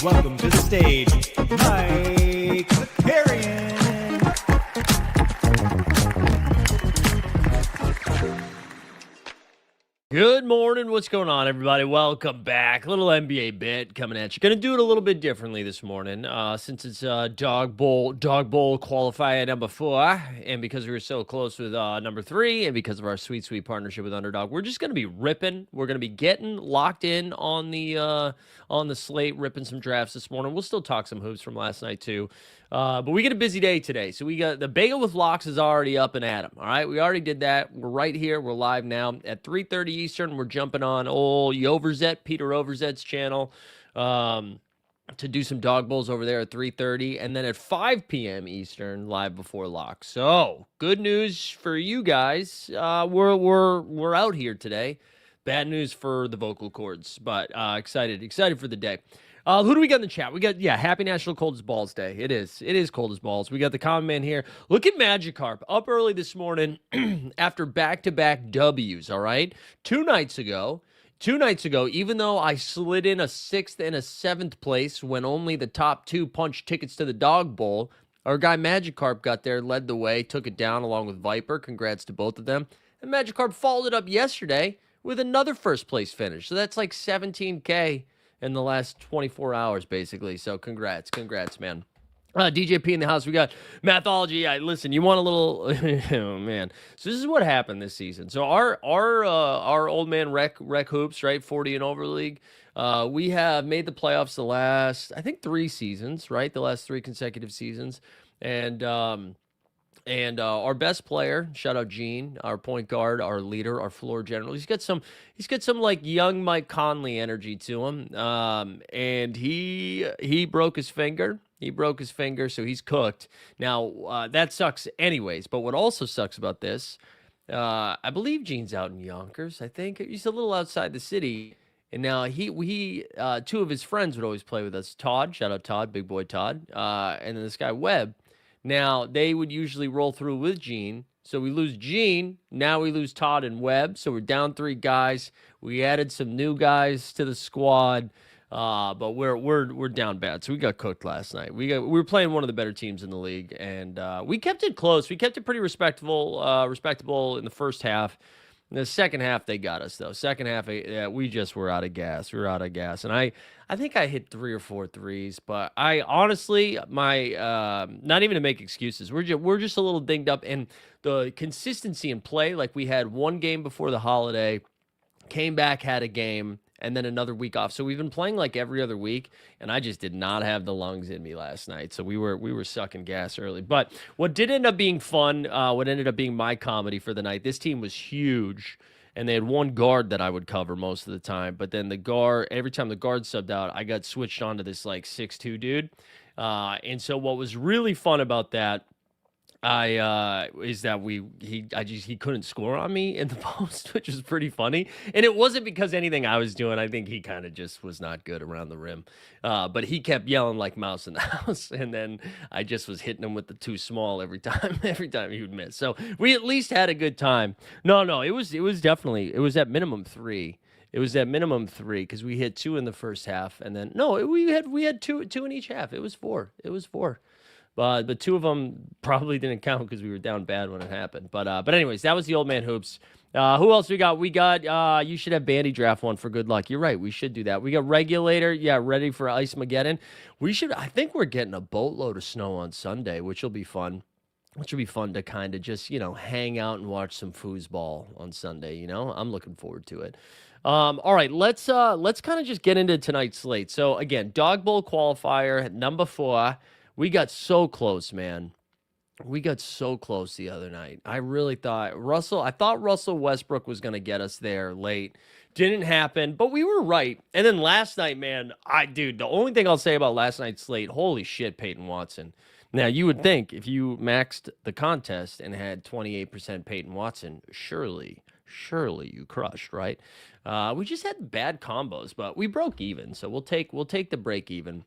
welcome to the stage, Mike Zakarian. Good morning. What's going on, everybody? Welcome back. A little NBA bit coming at you. Going to do it a little bit differently this morning since it's Dawg Bowl qualifier number 4, and because we were so close with number 3, and because of our sweet partnership with Underdog, we're just going to be ripping. We're going to be getting locked in on the slate, ripping some drafts this morning. We'll still talk some hoops from last night too. But we get a busy day today. So we got the Bagel with Locks is already up and at 'em. All right. We already did that. We're right here. We're live now at 3:30 Eastern. We're jumping on old Peter Overzet's channel to do some dog bowls over there at 3:30. And then at 5 p.m. Eastern, live before lock. So good news for you guys. We're out here today. Bad news for the vocal cords, but excited for the day. Who do we got in the chat? We got, happy National Cold as Balls Day. It is cold as balls. We got the common man here. Look at Magikarp up early this morning after back-to-back W's, all right? Two nights ago, even though I slid in a 6th and a 7th place when only the top 2 punched tickets to the Dawg Bowl, our guy Magikarp got there, led the way, took it down along with Viper. Congrats to both of them. And Magikarp followed it up yesterday with another first-place finish. So that's like $17K. In the last 24 hours, basically. So congrats, man. DJP in the house. We got Mathology. Listen, you want a little... oh, man. So this is what happened this season. So our old man Rec Hoops, right, 40 and over league, we have made the playoffs the last, I think, 3 seasons, right? The last 3 consecutive seasons. And our best player, shout out Gene, our point guard, our leader, our floor general. He's got some like young Mike Conley energy to him. And he broke his finger. So he's cooked. Now, that sucks anyways. But what also sucks about this, I believe Gene's out in Yonkers, I think. He's a little outside the city. And now he 2 of his friends would always play with us. Todd, shout out Todd, big boy Todd. And then this guy Webb. Now, they would usually roll through with Gene. So we lose Gene. Now we lose Todd and Webb. So we're down 3 guys. We added some new guys to the squad. But we're down bad. So we got cooked last night. We were playing one of the better teams in the league. And we kept it close. We kept it pretty respectable in the first half. In the second half, they got us, though. Second half, we just were out of gas. And I think I hit 3 or 4 threes. But I honestly, not even to make excuses, we're just a little dinged up. And the consistency in play, like we had one game before the holiday, came back, had a game, and then another week off. So we've been playing like every other week, and I just did not have the lungs in me last night. So we were sucking gas early. But what did end up being fun, what ended up being my comedy for the night, this team was huge, and they had one guard that I would cover most of the time. But then every time the guard subbed out, I got switched onto this like 6'2" dude. And so what was really fun about that, is that he couldn't score on me in the post, which was pretty funny. And it wasn't because anything I was doing. I think he kind of just was not good around the rim. But he kept yelling like mouse in the house. And then I just was hitting him with the too small every time he would miss. So we at least had a good time. No, it was at minimum 3. It was at minimum 3 because we hit 2 in the first half. And then, we had two in each half. It was 4. But 2 of them probably didn't count because we were down bad when it happened. But anyways, that was the old man hoops. Who else we got? We got you should have Bandy draft one for good luck. You're right. We should do that. We got Regulator. Yeah, ready for Ice Mageddon. I think we're getting a boatload of snow on Sunday, which will be fun. Which will be fun to kind of just, hang out and watch some foosball on Sunday. I'm looking forward to it. All right, let's kind of just get into tonight's slate. So again, Dawg Bowl qualifier number 4. We got so close, man. We got so close the other night. I really thought Russell Westbrook was going to get us there late. Didn't happen, but we were right. And then last night, man, the only thing I'll say about last night's slate, holy shit, Peyton Watson. Now, you would think if you maxed the contest and had 28% Peyton Watson, surely you crushed, right? We just had bad combos, but we broke even, so we'll take the break even.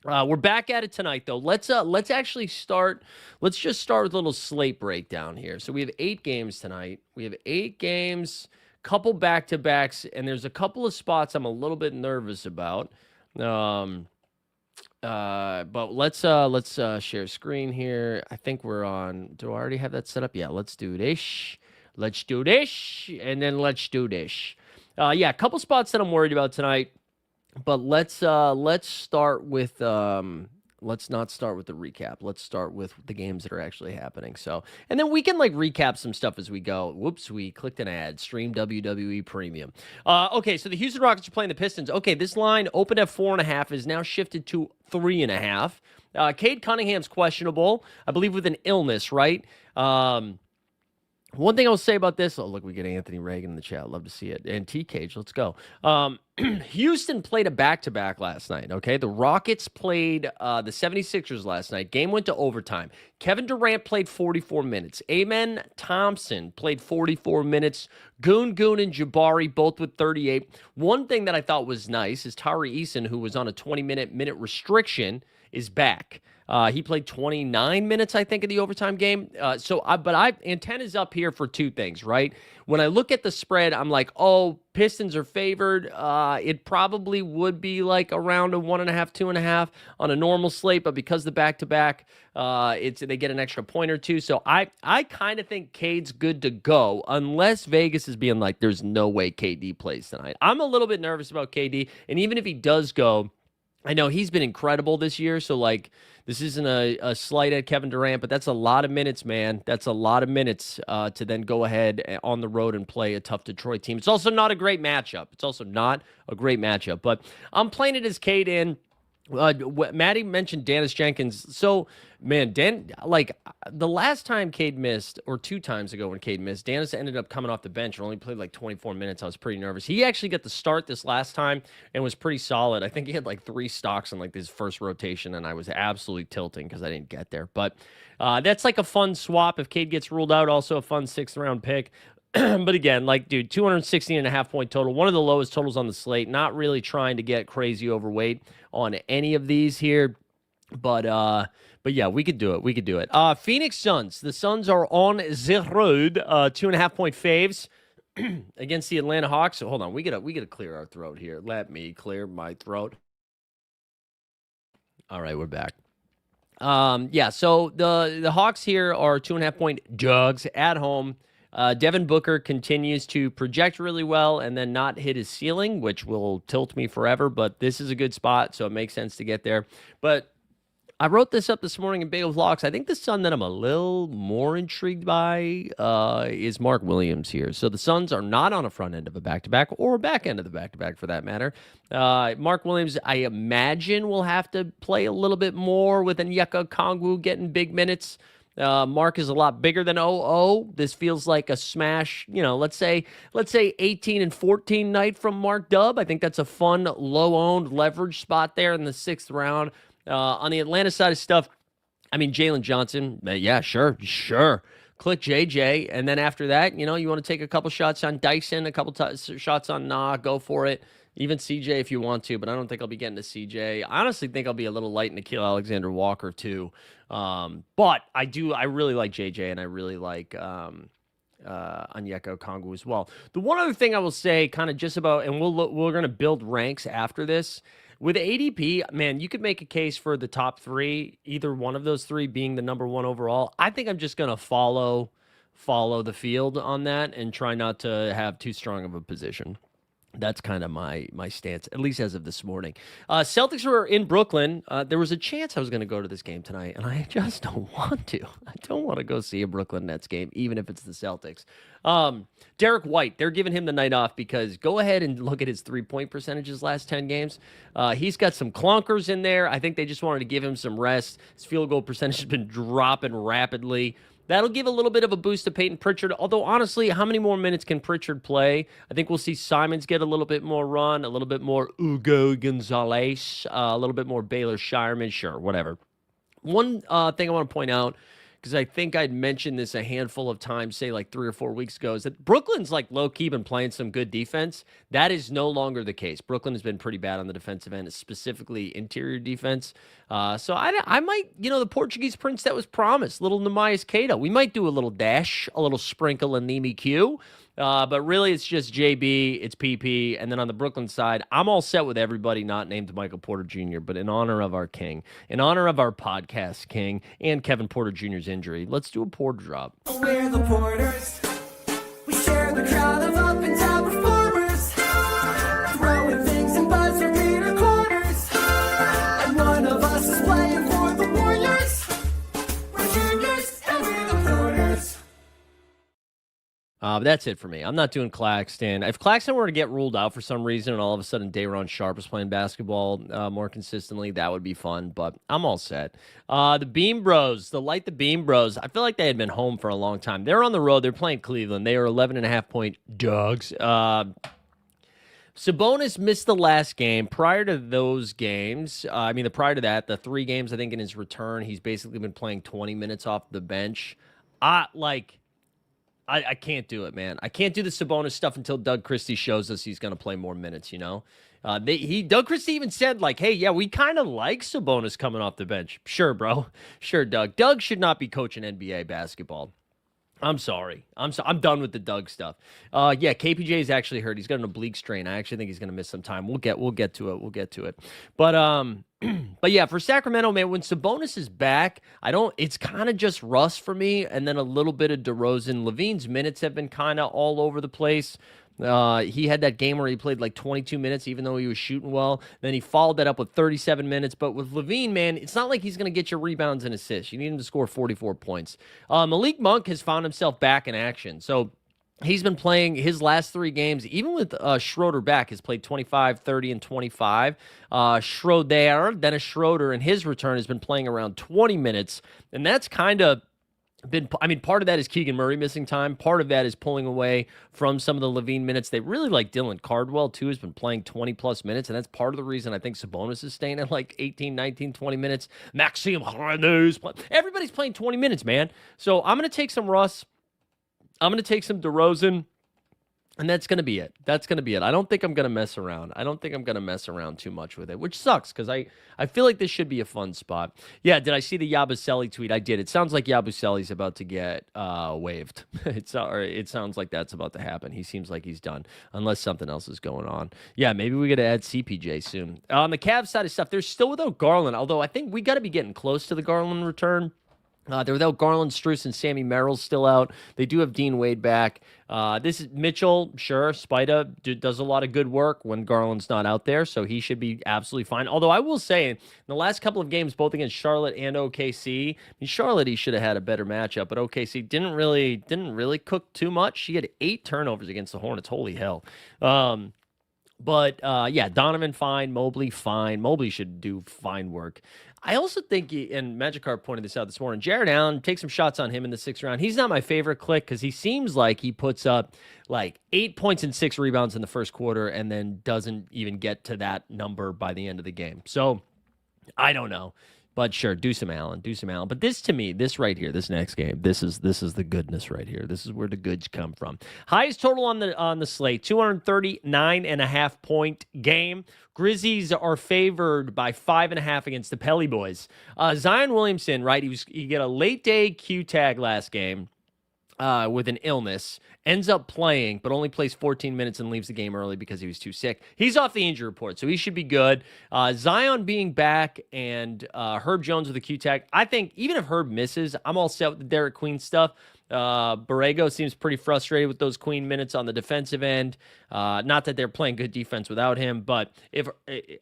We're back at it tonight, though. Let's actually start. Let's just start with a little slate breakdown here. So we have 8 games tonight. We have 8 games, couple back-to-backs, and there's a couple of spots I'm a little bit nervous about. But let's share screen here. I think we're on. Do I already have that set up? Yeah, let's do this. Let's do this, and then let's do this. Yeah, a couple spots that I'm worried about tonight. But let's start with let's not start with the recap. Let's start with the games that are actually happening. So, and then we can like recap some stuff as we go. Whoops, we clicked an ad. Stream WWE Premium. Okay, so the Houston Rockets are playing the Pistons. Okay, this line opened at 4.5 is now shifted to 3.5. Cade Cunningham's questionable, I believe, with an illness, right? One thing I'll say about this, oh, look, we get Anthony Reagan in the chat. Love to see it. And T-Cage, let's go. Houston played a back-to-back last night, okay? The Rockets played the 76ers last night. Game went to overtime. Kevin Durant played 44 minutes. Amen Thompson played 44 minutes. Goon and Jabari both with 38. One thing that I thought was nice is Tari Eason, who was on a 20-minute restriction, is back. He played 29 minutes, I think, in the overtime game. Antenna's up here for two things, right? When I look at the spread, I'm like, oh, Pistons are favored. It probably would be like around a 1.5, 2.5 on a normal slate, but because the back-to-back, they get an extra point or two. So I kind of think Cade's good to go, unless Vegas is being like, there's no way KD plays tonight. I'm a little bit nervous about KD, and even if he does go, I know he's been incredible this year, so like this isn't a slight at Kevin Durant, but that's a lot of minutes, man. That's a lot of minutes to then go ahead on the road and play a tough Detroit team. It's also not a great matchup. But I'm playing it as Cade in. Maddie mentioned Dennis Jenkins. So, man, the last time Cade missed, or 2 times ago when Cade missed, Dennis ended up coming off the bench and only played like 24 minutes. I was pretty nervous. He actually got the start this last time and was pretty solid. I think he had like 3 stocks in like his first rotation, and I was absolutely tilting because I didn't get there. But that's like a fun swap. If Cade gets ruled out, also a fun 6th-round pick. But again, like, dude, 216.5 point total, one of the lowest totals on the slate. Not really trying to get crazy overweight on any of these here, but yeah, we could do it. Phoenix Suns. The Suns are on the road, 2.5 point faves against the Atlanta Hawks. So hold on, we gotta clear our throat here. Let me clear my throat. All right, we're back. Yeah, so the Hawks here are 2.5 point dogs at home. Devin Booker continues to project really well and then not hit his ceiling, which will tilt me forever, but this is a good spot, so it makes sense to get there. But I wrote this up this morning in Bagel Vlogs. I think the Sun that I'm a little more intrigued by is Mark Williams here. So the Suns are not on a front end of a back-to-back or a back end of the back-to-back for that matter. Mark Williams, I imagine, will have to play a little bit more with Onyeka Okongwu getting big minutes. Mark is a lot bigger than 0-0. This feels like a smash, let's say 18 and 14 night from Mark Dubb. I think that's a fun, low-owned leverage spot there in the 6th round. On the Atlanta side of stuff, I mean, Jalen Johnson, yeah, sure. Click JJ, and then after that, you want to take a couple shots on Dyson, a couple shots on go for it. Even CJ if you want to, but I don't think I'll be getting to CJ. I honestly think I'll be a little light in Nickeil Alexander-Walker too. But I really like JJ, and I really like Onyeka Okongwu as well. The one other thing I will say, kind of just about, and we're going to build ranks after this. With ADP, man, you could make a case for the top 3, either one of those 3 being the number 1 overall. I think I'm just going to follow the field on that and try not to have too strong of a position. That's kind of my stance, at least as of this morning. Celtics were in Brooklyn. There was a chance I was going to go to this game tonight, and I just don't want to. I don't want to go see a Brooklyn Nets game, even if it's the Celtics. Derek White, they're giving him the night off because go ahead and look at his 3-point percentages last 10 games. He's got some clunkers in there. I think they just wanted to give him some rest. His field goal percentage has been dropping rapidly. That'll give a little bit of a boost to Peyton Pritchard, although honestly, how many more minutes can Pritchard play? I think we'll see Simons get a little bit more run, a little bit more Hugo Gonzalez, a little bit more Baylor Shireman, sure, whatever. One thing I want to point out, because I think I'd mentioned this a handful of times, say like 3 or 4 weeks ago, is that Brooklyn's like low-key been playing some good defense. That is no longer the case. Brooklyn has been pretty bad on the defensive end, specifically interior defense. So I might, the Portuguese prince that was promised, little Namias Keita. We might do a little dash, a little sprinkle of Nemi Q. But really, it's just JB, it's PP, and then on the Brooklyn side, I'm all set with everybody not named Michael Porter Jr., but in honor of our king, in honor of our podcast king, and Kevin Porter Jr.'s injury, let's do a Porter drop. We're the Porters. We share the crowd of up and down performers, throwing things in buzzer beater corners. And one of us is playing for the Warriors. We're juniors and we're the Porters. But that's it for me. I'm not doing Claxton. If Claxton were to get ruled out for some reason and all of a sudden Day'Ron Sharp is playing basketball more consistently, that would be fun. But I'm all set. The Beam Bros, the Beam Bros, I feel like they had been home for a long time. They're on the road. They're playing Cleveland. They are 11.5-point dogs. Sabonis missed the last game. Prior to those games, prior to that, the 3 games, I think, in his return, he's basically been playing 20 minutes off the bench. I can't do it, man. I can't do the Sabonis stuff until Doug Christie shows us he's going to play more minutes, you know? Doug Christie even said, like, hey, yeah, we kind of like Sabonis coming off the bench. Sure, bro. Sure, Doug. Doug should not be coaching NBA basketball. I'm sorry. I'm done with the Doug stuff. Yeah, KPJ is actually hurt. He's got an oblique strain. I actually think he's going to miss some time. We'll get to it. We'll get to it. But yeah, for Sacramento, man, when Sabonis is back, it's kind of just Russ for me, and then a little bit of DeRozan. Levine's minutes have been kind of all over the place. He had that game where he played like 22 minutes, even though he was shooting well. Then he followed that up with 37 minutes. But with Levine, man, it's not like he's going to get your rebounds and assists. You need him to score 44 points. Malik Monk has found himself back in action. So he's been playing his last 3 games, even with Schroeder back, has played 25, 30, and 25. Schroeder in his return has been playing around 20 minutes. And that's kind of part of that is Keegan Murray missing time. Part of that is pulling away from some of the Levine minutes. They really like Dylan Cardwell, too, has been playing 20-plus minutes, and that's part of the reason I think Sabonis is staying at like 18, 19, 20 minutes. Maxime Harden's everybody's playing 20 minutes, man. So I'm going to take some Russ. I'm going to take some DeRozan. And that's going to be it. I don't think I'm going to mess around. I don't think I'm going to mess around too much with it, which sucks because I feel like this should be a fun spot. Yeah, did I see the Yabusele tweet? I did. It sounds like Yabusele's about to get waived. It sounds like that's about to happen. He seems like he's done, unless something else is going on. Yeah, maybe we got to add CPJ soon. On the Cavs side of stuff, they're still without Garland, although I think we got to be getting close to the Garland return. They're without Garland, Strus, and Sammy Merrill's still out. They do have Dean Wade back. This is Mitchell, sure. Spida does a lot of good work when Garland's not out there, so he should be absolutely fine. Although I will say, in the last couple of games, both against Charlotte and OKC, Charlotte he should have had a better matchup, but OKC didn't really cook too much. He had 8 turnovers against the Hornets. Holy hell. But Donovan fine, Mobley fine. Mobley should do fine work. I also think, and Magikarp pointed this out this morning, Jared Allen, take some shots on him in the 6th round. He's not my favorite click because he seems like he puts up like 8 points and 6 rebounds in the first quarter and then doesn't even get to that number by the end of the game. So I don't know. But sure, do some Allen. But this, to me, this right here, this next game, this is the goodness right here. This is where the goods come from. Highest total on the slate, 239.5 point game. Grizzlies are favored by 5.5 against the Pelly Boys. Zion Williamson, right? He got a late day Q tag last game. With an illness, ends up playing, but only plays 14 minutes and leaves the game early because he was too sick. He's off the injury report, so he should be good. Zion being back and Herb Jones with a Q tag. I think even if Herb misses, I'm all set with the Derek Queen stuff. Borrego seems pretty frustrated with those Queen minutes on the defensive end. Not that they're playing good defense without him, but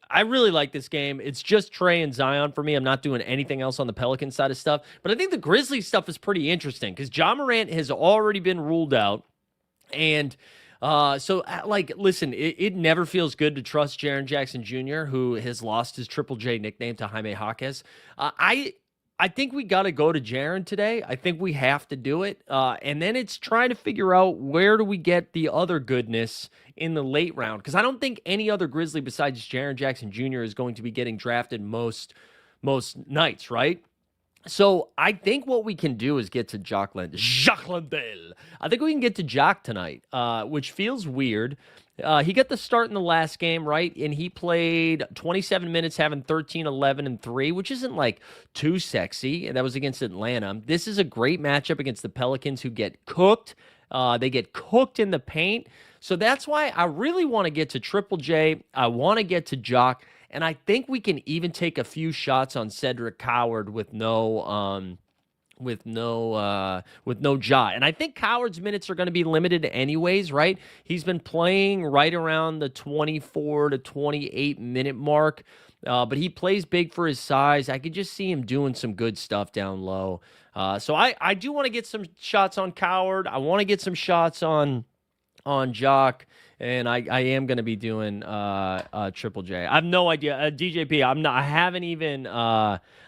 I really like this game. It's just Trey and Zion for me. I'm not doing anything else on the Pelican side of stuff, but I think the Grizzlies stuff is pretty interesting because Ja Morant has already been ruled out. And listen, it never feels good to trust Jaren Jackson Jr., who has lost his Triple J nickname to Jaime Jaquez. I think we got to go to Jaren today. I think we have to do it. And then it's trying to figure out where do we get the other goodness in the late round. Because I don't think any other Grizzly besides Jaren Jackson Jr. is going to be getting drafted most nights, right? So I think what we can do is get to Jacques Landale. I think we can get to Jacques tonight, which feels weird. He got the start in the last game, right? And he played 27 minutes, having 13, 11, and 3, which isn't like too sexy. And that was against Atlanta. This is a great matchup against the Pelicans, who get cooked They get cooked in the paint. So that's why I really want to get to Triple J. I want to get to Jock. And I think we can even take a few shots on Cedric Coward with no Ja. And I think Coward's minutes are going to be limited anyways, right? He's been playing right around the 24 to 28 minute mark. But he plays big for his size. I could just see him doing some good stuff down low. So I do want to get some shots on Coward. I want to get some shots on Jock, and I am going to be doing Triple J. I have no idea. DJP,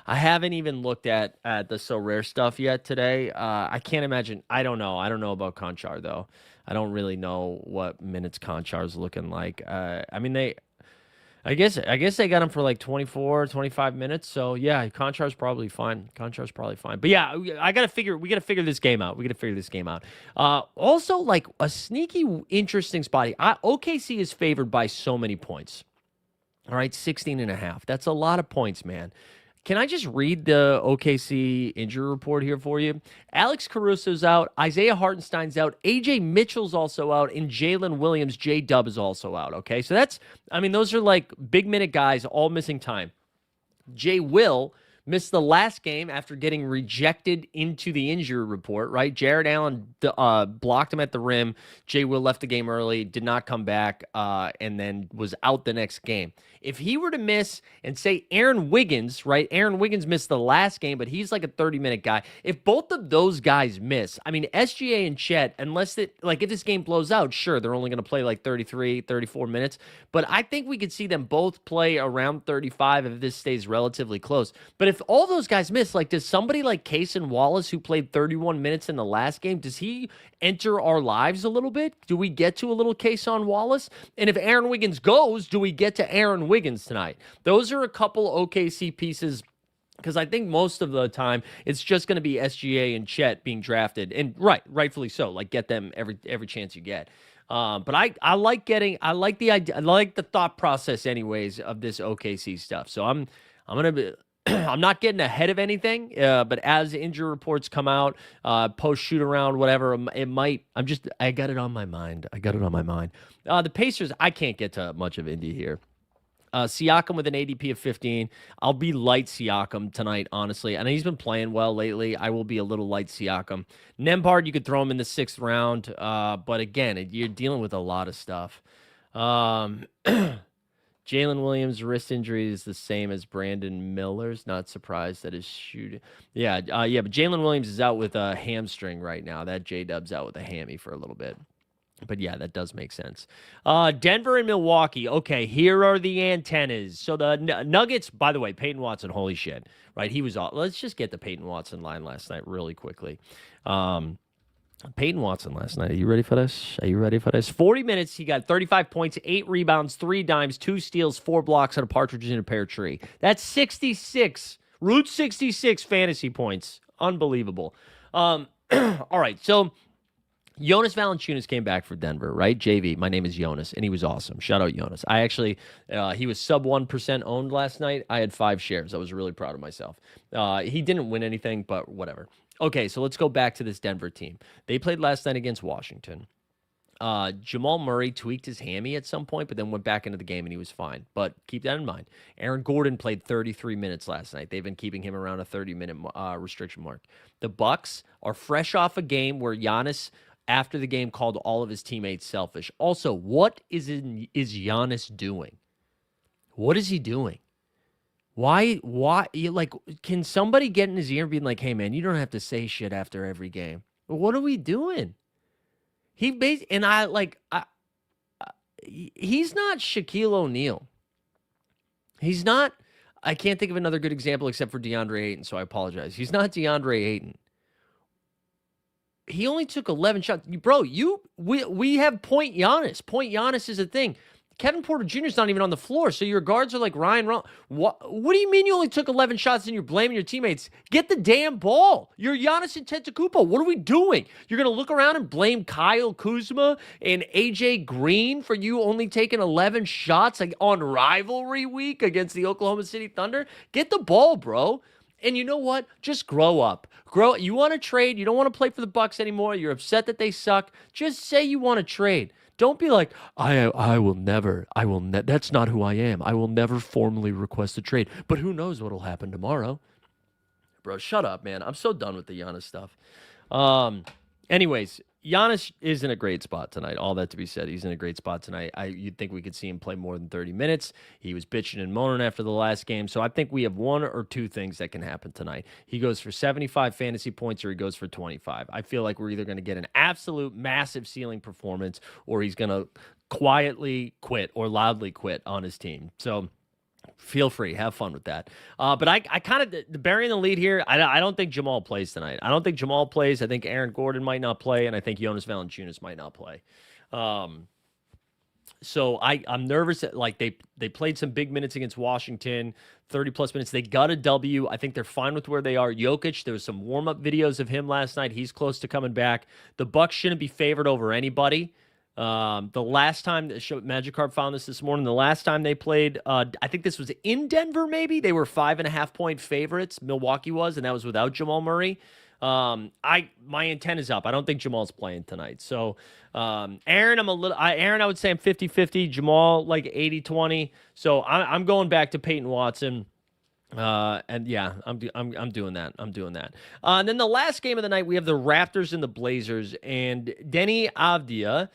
I haven't even looked at the So Rare stuff yet today. I can't imagine. I don't know. I don't know about Conchar though. I don't really know what minutes Conchar's looking like. I mean I guess they got him for like 24, 25 minutes. So yeah, Conchar's probably fine. But yeah, we got to figure this game out. Also, like a sneaky, interesting spot. OKC is favored by so many points. All right, 16.5. That's a lot of points, man. Can I just read the OKC injury report here for you? Alex Caruso's out. Isaiah Hartenstein's out. AJ Mitchell's also out. And Jalen Williams, J-Dub is also out. Okay, so those are like big minute guys all missing time. Jay Will missed the last game after getting rejected into the injury report, right? Jared Allen blocked him at the rim. Jay Will left the game early, did not come back, and then was out the next game. If he were to miss, and say Aaron Wiggins, right? Aaron Wiggins missed the last game, but he's like a 30-minute guy. If both of those guys miss, I mean, SGA and Chet, if this game blows out, sure, they're only going to play like 33, 34 minutes. But I think we could see them both play around 35 if this stays relatively close. But if all those guys miss, like, does somebody like Cason Wallace, who played 31 minutes in the last game, does he enter our lives a little bit? Do we get to a little Cason Wallace? And if Aaron Wiggins goes, do we get to Aaron Wiggins tonight? Those are a couple OKC pieces, because I think most of the time it's just going to be SGA and Chet being drafted, and rightfully so. Like, get them every chance you get. But I like the idea, I like the thought process anyways of this OKC stuff. So I'm gonna be. I'm not getting ahead of anything, but as injury reports come out, post shoot around, whatever, it might. I got it on my mind. The Pacers, I can't get to much of Indy here. Siakam with an ADP of 15. I'll be light Siakam tonight, honestly. And he's been playing well lately. I will be a little light Siakam. Nembhard, you could throw him in the 6th round. But again, you're dealing with a lot of stuff. Jalen Williams' wrist injury is the same as Brandon Miller's. Not surprised that his shooting. Yeah, but Jalen Williams is out with a hamstring right now. That J-Dub's out with a hammy for a little bit. But yeah, that does make sense. Denver and Milwaukee. Okay, here are the antennas. So the Nuggets, by the way, Peyton Watson, holy shit, right? He was all. Let's just get the Peyton Watson line last night really quickly. Peyton Watson last night. Are you ready for this? 40 minutes. He got 35 points, 8 rebounds, 3 dimes, 2 steals, 4 blocks, and a partridge in a pear tree. That's 66. Route 66 fantasy points. Unbelievable. All right, so Jonas Valanciunas came back for Denver, right? JV, my name is Jonas, and he was awesome. Shout out Jonas. I actually, he was sub 1% owned last night. I had 5 shares. I was really proud of myself. He didn't win anything, but whatever. Okay, so let's go back to this Denver team. They played last night against Washington. Jamal Murray tweaked his hammy at some point, but then went back into the game and he was fine. But keep that in mind. Aaron Gordon played 33 minutes last night. They've been keeping him around a 30-minute restriction mark. The Bucks are fresh off a game where Giannis, after the game, called all of his teammates selfish. Also, what is Giannis doing? What is he doing? Why, like, can somebody get in his ear and be like, hey, man, you don't have to say shit after every game? What are we doing? He's not Shaquille O'Neal. He's not, I can't think of another good example except for DeAndre Ayton, so I apologize. He's not DeAndre Ayton. He only took 11 shots. Bro, we have point Giannis. Point Giannis is a thing. Kevin Porter Jr. is not even on the floor, so your guards are like Ryan Roll. What do you mean you only took 11 shots and you're blaming your teammates? Get the damn ball. You're Giannis Antetokounmpo. What are we doing? You're going to look around and blame Kyle Kuzma and AJ Green for you only taking 11 shots like on rivalry week against the Oklahoma City Thunder? Get the ball, bro. And you know what? Just grow up. You want to trade? You don't want to play for the Bucks anymore. You're upset that they suck. Just say you want to trade. Don't be like, I will never. That's not who I am. I will never formally request a trade. But who knows what'll happen tomorrow? Bro, shut up, man. I'm so done with the Giannis stuff. Anyways, Giannis is in a great spot tonight. All that to be said, he's in a great spot tonight. You'd think we could see him play more than 30 minutes. He was bitching and moaning after the last game. So I think we have one or two things that can happen tonight. He goes for 75 fantasy points or he goes for 25. I feel like we're either going to get an absolute massive ceiling performance or he's going to quietly quit or loudly quit on his team. So feel free. Have fun with that. But I kind of, burying the lead here, I don't think Jamal plays tonight. I don't think Jamal plays. I think Aaron Gordon might not play, and I think Jonas Valanciunas might not play. So I'm nervous that, like, they played some big minutes against Washington, 30-plus minutes. They got a W. I think they're fine with where they are. Jokic, there was some warm-up videos of him last night. He's close to coming back. The Bucks shouldn't be favored over anybody. The last time, Magic Carp found this morning, the last time they played, I think this was in Denver, maybe, they were 5.5-point favorites, Milwaukee was, and that was without Jamal Murray. My intent is up. I don't think Jamal's playing tonight. So, Aaron, I would say I'm 50-50, Jamal like 80-20. So I'm going back to Peyton Watson. And yeah, I'm doing that. And then the last game of the night, we have the Raptors and the Blazers, and Denny Avdia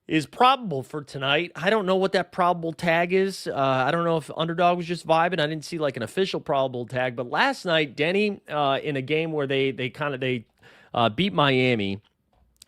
is probable for tonight. I don't know what that probable tag is. I don't know if Underdog was just vibing. I didn't see like an official probable tag, but last night, Denny, in a game where they beat Miami,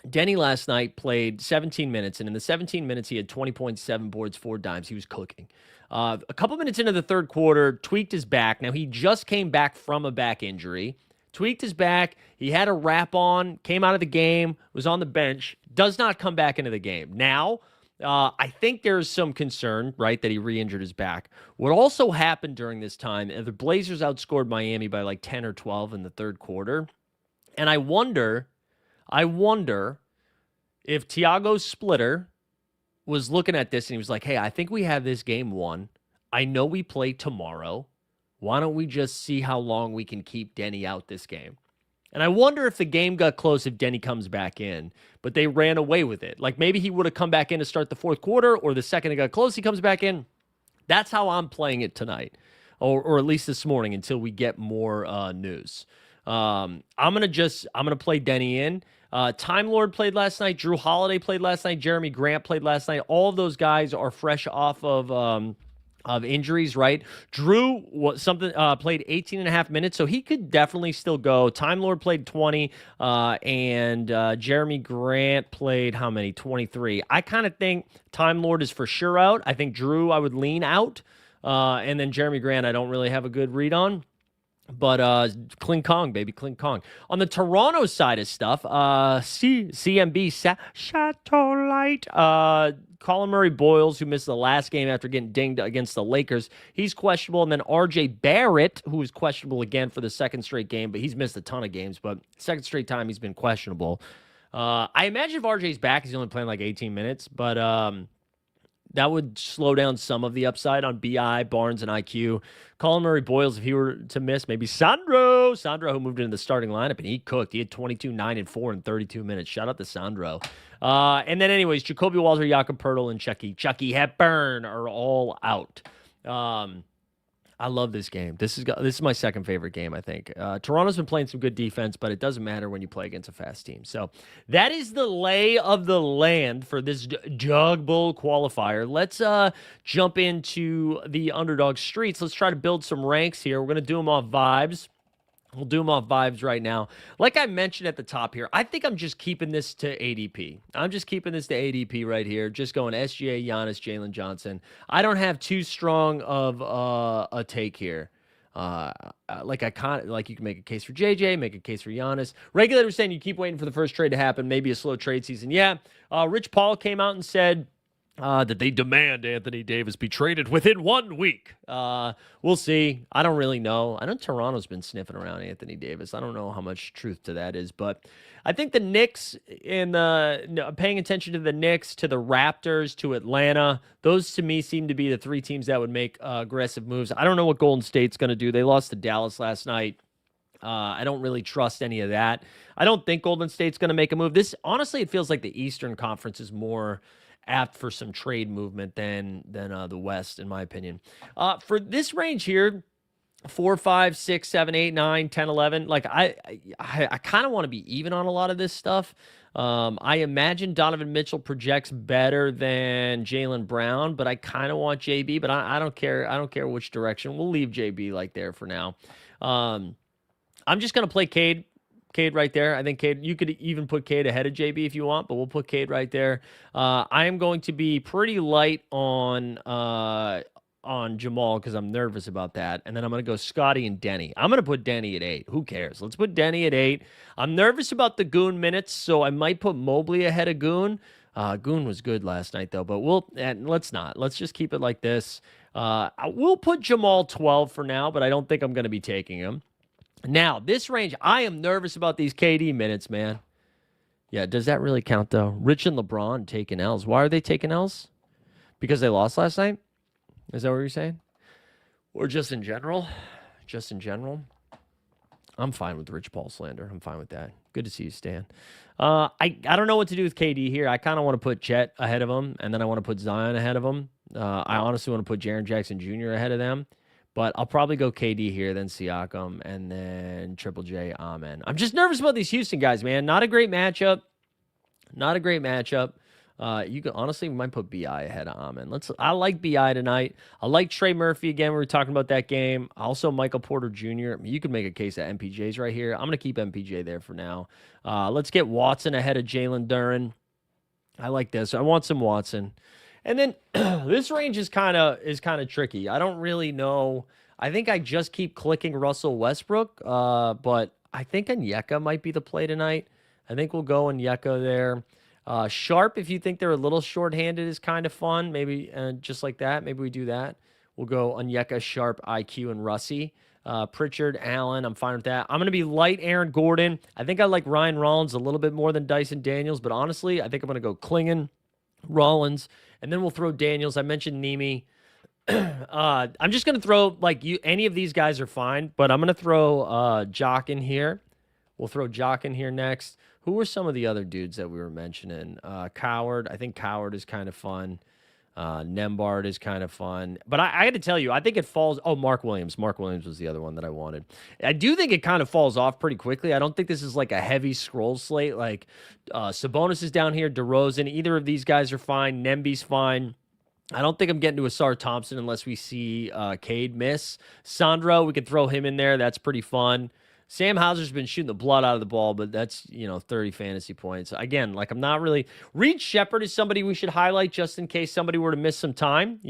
Denny last night played 17 minutes, and in the 17 minutes, he had 20.7 boards, 4 dimes. He was cooking. A couple minutes into the third quarter, tweaked his back. Now, he just came back from a back injury. Tweaked his back. He had a wrap on, came out of the game, was on the bench, does not come back into the game. Now, I think there's some concern, right, that he re-injured his back. What also happened during this time, the Blazers outscored Miami by like 10 or 12 in the third quarter. And I wonder if Thiago Splitter was looking at this and he was like, hey, I think we have this game won. I know we play tomorrow. Why don't we just see how long we can keep Denny out this game? And I wonder if the game got close if Denny comes back in, but they ran away with it. Like maybe he would have come back in to start the fourth quarter, or the second it got close, he comes back in. That's how I'm playing it tonight, or at least this morning until we get more news. I'm gonna play Denny in. Time Lord played last night. Drew Holiday played last night. Jeremy Grant played last night. All of those guys are fresh off of injuries, right? Drew played 18.5 minutes, so he could definitely still go. Time Lord played 20, and Jeremy Grant played how many? 23. I kind of think Time Lord is for sure out. I think Drew I would lean out, and then Jeremy Grant I don't really have a good read on. But Kling Kong, baby, Kling Kong. On the Toronto side of stuff, CMB, Chateau Light, Colin Murray Boyles, who missed the last game after getting dinged against the Lakers, he's questionable. And then RJ Barrett, who is questionable again for the second straight game, but he's missed a ton of games. But second straight time he's been questionable. I imagine if RJ's back, he's only playing like 18 minutes, but that would slow down some of the upside on BI, Barnes, and IQ. Colin Murray Boyles, if he were to miss, maybe Sandro, who moved into the starting lineup, and he cooked. He had 22, 9, and 4 in 32 minutes. Shout out to Sandro. And then anyways, Jacoby Walter, Jakob Poeltl, and Chucky Hepburn are all out. I love this game. This is my second favorite game, I think. Toronto's been playing some good defense, but it doesn't matter when you play against a fast team. So that is the lay of the land for this Dawg Bowl qualifier. Let's jump into the Underdog streets. Let's try to build some ranks here. We're going to do them off vibes. We'll do them off vibes right now. Like I mentioned at the top here, I think I'm just keeping this to ADP. I'm just keeping this to ADP right here. Just going SGA, Giannis, Jalen Johnson. I don't have too strong of a take here. Like you can make a case for JJ, make a case for Giannis. Regulator saying you keep waiting for the first trade to happen. Maybe a slow trade season. Yeah. Rich Paul came out and said that they demand Anthony Davis be traded within 1 week. We'll see. I don't really know. I know Toronto's been sniffing around Anthony Davis. I don't know how much truth to that is, but I think the Knicks, paying attention to the Knicks, to the Raptors, to Atlanta, those to me seem to be the three teams that would make aggressive moves. I don't know what Golden State's going to do. They lost to Dallas last night. I don't really trust any of that. I don't think Golden State's going to make a move. This, honestly, it feels like the Eastern Conference is more apt for some trade movement than the West, in my opinion. For this range here, 4, 5, 6, 7, 8, 9, 10, 11. Like I kind of want to be even on a lot of this stuff. I imagine Donovan Mitchell projects better than Jaylen Brown, but I kind of want JB. But I don't care. I don't care which direction. We'll leave JB like there for now. I'm just gonna play Cade. Cade right there. I think Cade, you could even put Cade ahead of JB if you want, but we'll put Cade right there. I am going to be pretty light on Jamal because I'm nervous about that. And then I'm going to go Scotty and Denny. I'm going to put Denny at 8. Who cares? Let's put Denny at 8. I'm nervous about the Goon minutes, so I might put Mobley ahead of Goon. Goon was good last night, though, but let's not. Let's just keep it like this. We'll put Jamal 12 for now, but I don't think I'm going to be taking him. Now, this range, I am nervous about these KD minutes, man. Yeah, does that really count, though? Rich and LeBron taking L's. Why are they taking L's? Because they lost last night? Is that what you're saying? Or just in general? Just in general? I'm fine with Rich Paul slander. I'm fine with that. Good to see you, Stan. I don't know what to do with KD here. I kind of want to put Chet ahead of him, and then I want to put Zion ahead of him. I honestly want to put Jaren Jackson Jr. ahead of them. But I'll probably go KD here, then Siakam, and then Triple J, Amen. I'm just nervous about these Houston guys, man. Not a great matchup. Not a great matchup. You can honestly, we might put BI ahead of Amen. I like BI tonight. I like Trey Murphy again. We were talking about that game. Also, Michael Porter Jr. I mean, you could make a case that MPJ's right here. I'm going to keep MPJ there for now. Let's get Watson ahead of Jalen Duren. I like this. I want some Watson. And then this range is kind of tricky. I don't really know. I think I just keep clicking Russell Westbrook, but I think Onyeka might be the play tonight. I think we'll go Onyeka there. Sharp, if you think they're a little shorthanded, is kind of fun. Maybe just like that. Maybe we do that. We'll go Onyeka, Sharp, IQ, and Russie. Pritchard, Allen, I'm fine with that. I'm going to be light Aaron Gordon. I think I like Ryan Rollins a little bit more than Dyson Daniels, but honestly, I think I'm going to go Klingon, Rollins, and then we'll throw Daniels. I mentioned Nemi. I'm just going to throw, any of these guys are fine, but I'm going to throw Jock in here. We'll throw Jock in here next. Who were some of the other dudes that we were mentioning? Coward. I think Coward is kind of fun. Nembhard is kind of fun. But I got to tell you, I think it falls. Oh, Mark Williams. Mark Williams was the other one that I wanted. I do think it kind of falls off pretty quickly. I don't think this is like a heavy scroll slate. Sabonis is down here. DeRozan. Either of these guys are fine. Nemby's fine. I don't think I'm getting to Asar Thompson unless we see Cade miss. Sandro, we could throw him in there. That's pretty fun. Sam Hauser's been shooting the blood out of the ball, but that's, 30 fantasy points. Again, I'm not really... Reed Shepherd is somebody we should highlight just in case somebody were to miss some time,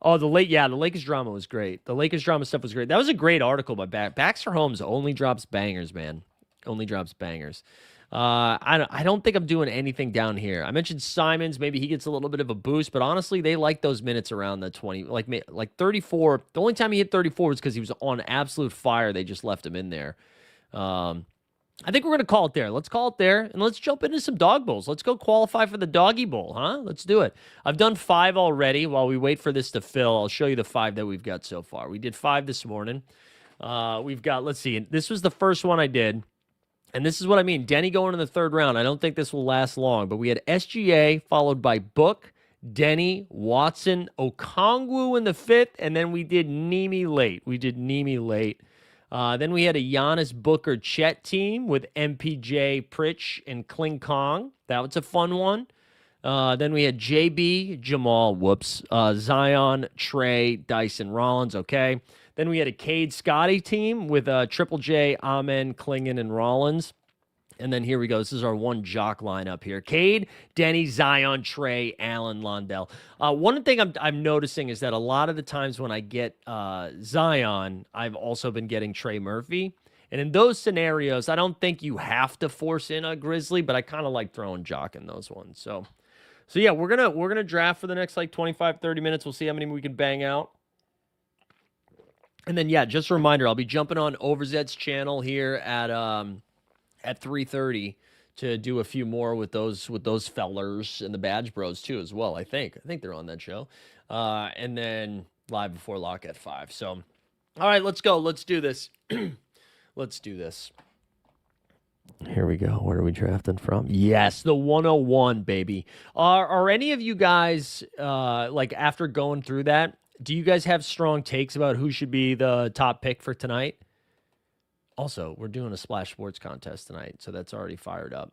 Oh, the Lakers drama was great. The Lakers drama stuff was great. That was a great article by Baxter Holmes. Only drops bangers, man. Only drops bangers. I don't think I'm doing anything down here. I mentioned Simons. Maybe he gets a little bit of a boost, but honestly, they like those minutes around the 20, like 34. The only time he hit 34 was because he was on absolute fire. They just left him in there. I think we're going to call it there. Let's call it there, and let's jump into some dog bowls. Let's go qualify for the Doggy Bowl, huh? Let's do it. I've done 5 already. While we wait for this to fill, I'll show you the 5 that we've got so far. We did 5 this morning. We've got, let's see, this was the first one I did. And this is what I mean. Denny going in the 3rd round. I don't think this will last long, but we had SGA followed by Book, Denny, Watson, Okongwu in the 5th, and then we did Nemi late. Then we had a Giannis Booker Chet team with MPJ, Pritch, and Kling Kong. That was a fun one. Then we had JB, Jamal, Zion, Trey, Dyson, Rollins, okay. Then we had a Cade Scotty team with Triple J, Amen, Klingon, and Rollins. And then here we go. This is our one jock lineup here. Cade, Denny, Zion, Trey, Allen, Londell. One thing I'm noticing is that a lot of the times when I get Zion, I've also been getting Trey Murphy. And in those scenarios, I don't think you have to force in a Grizzly, but I kind of like throwing jock in those ones. So So yeah, we're gonna draft for the next like 25, 30 minutes. We'll see how many we can bang out. And then yeah, just a reminder, I'll be jumping on Overzet's channel here at 3:30 to do a few more with those fellers and the Badge Bros too as well. I think they're on that show. And then live before lock at 5. So all right, let's go. Let's do this. Let's do this. Here we go. Where are we drafting from? Yes, the 101, baby. Are any of you guys like after going through that, do you guys have strong takes about who should be the top pick for tonight? Also, we're doing a Splash Sports contest tonight, so that's already fired up.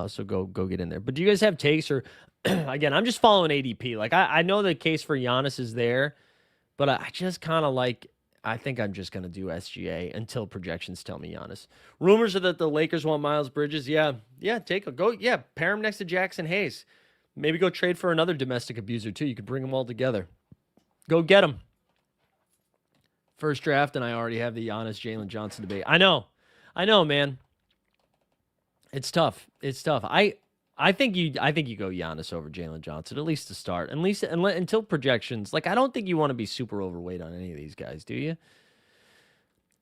So go get in there. But do you guys have takes or again, I'm just following ADP. Like I know the case for Giannis is there, but I just kind of like I think I'm just going to do SGA until projections tell me Giannis. Rumors are that the Lakers want Miles Bridges. Yeah, pair him next to Jackson Hayes. Maybe go trade for another domestic abuser, too. You could bring them all together. Go get them. First draft, and I already have the Giannis Jalen Johnson debate. I know, man. It's tough. I think you go Giannis over Jalen Johnson, at least to start. At least until projections. Like, I don't think you want to be super overweight on any of these guys, do you?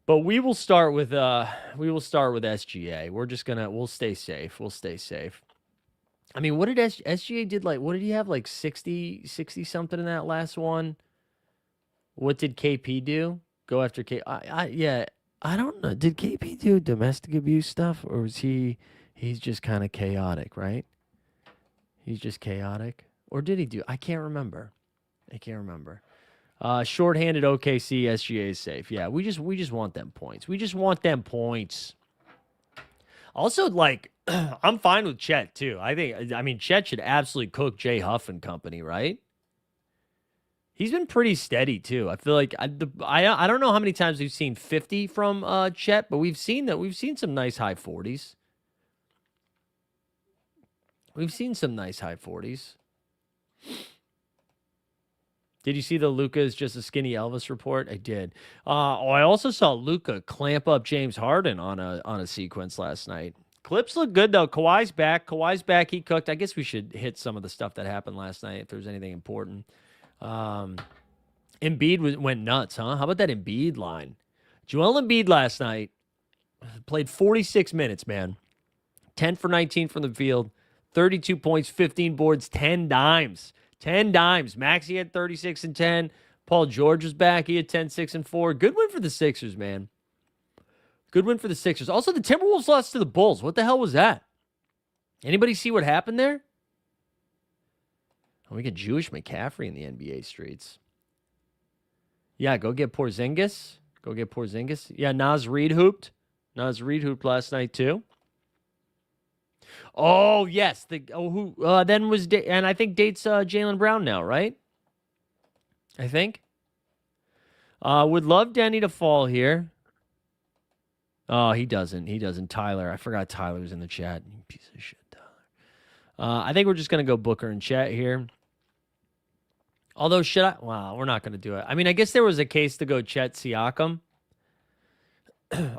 But we will start with SGA. We'll stay safe. I mean, what did SGA did like? What did he have like 60 something in that last one? What did KP do? Go after K. I don't know. Did KP do domestic abuse stuff, or was he's just kind of chaotic, right? He's just chaotic. Or did he do? I can't remember. Shorthanded OKC, SGA is safe. Yeah, we just want them points. Also, like, I'm fine with Chet, too. I mean, Chet should absolutely cook Jay Huff and company, right? He's been pretty steady, too. I feel like I don't know how many times we've seen 50 from Chet, but we've seen some nice high 40s. Did you see the Luka is just a skinny Elvis report? I did. I also saw Luka clamp up James Harden on a sequence last night. Clips look good, though. Kawhi's back. He cooked. I guess we should hit some of the stuff that happened last night if there's anything important. Embiid went nuts, huh? How about that Embiid line? Joel Embiid last night played 46 minutes, man. 10 for 19 from the field. 32 points, 15 boards, 10 dimes. 10 dimes. Maxey had 36 and 10. Paul George was back. He had 10, 6, and 4. Good win for the Sixers, man. Good win for the Sixers. Also, the Timberwolves lost to the Bulls. What the hell was that? Anybody see what happened there? Oh, we get Jewish McCaffrey in the NBA streets. Yeah, go get Porzingis. Yeah, Naz Reid hooped. Last night, too. Oh, yes. Then was and I think dates Jaylen Brown now, right? I think. Would love Denny to fall here. Oh, he doesn't. Tyler. I forgot Tyler was in the chat. You piece of shit, Tyler. I think we're just going to go Booker and Chet here. Although, wow, we're not going to do it. I mean, I guess there was a case to go Chet Siakam.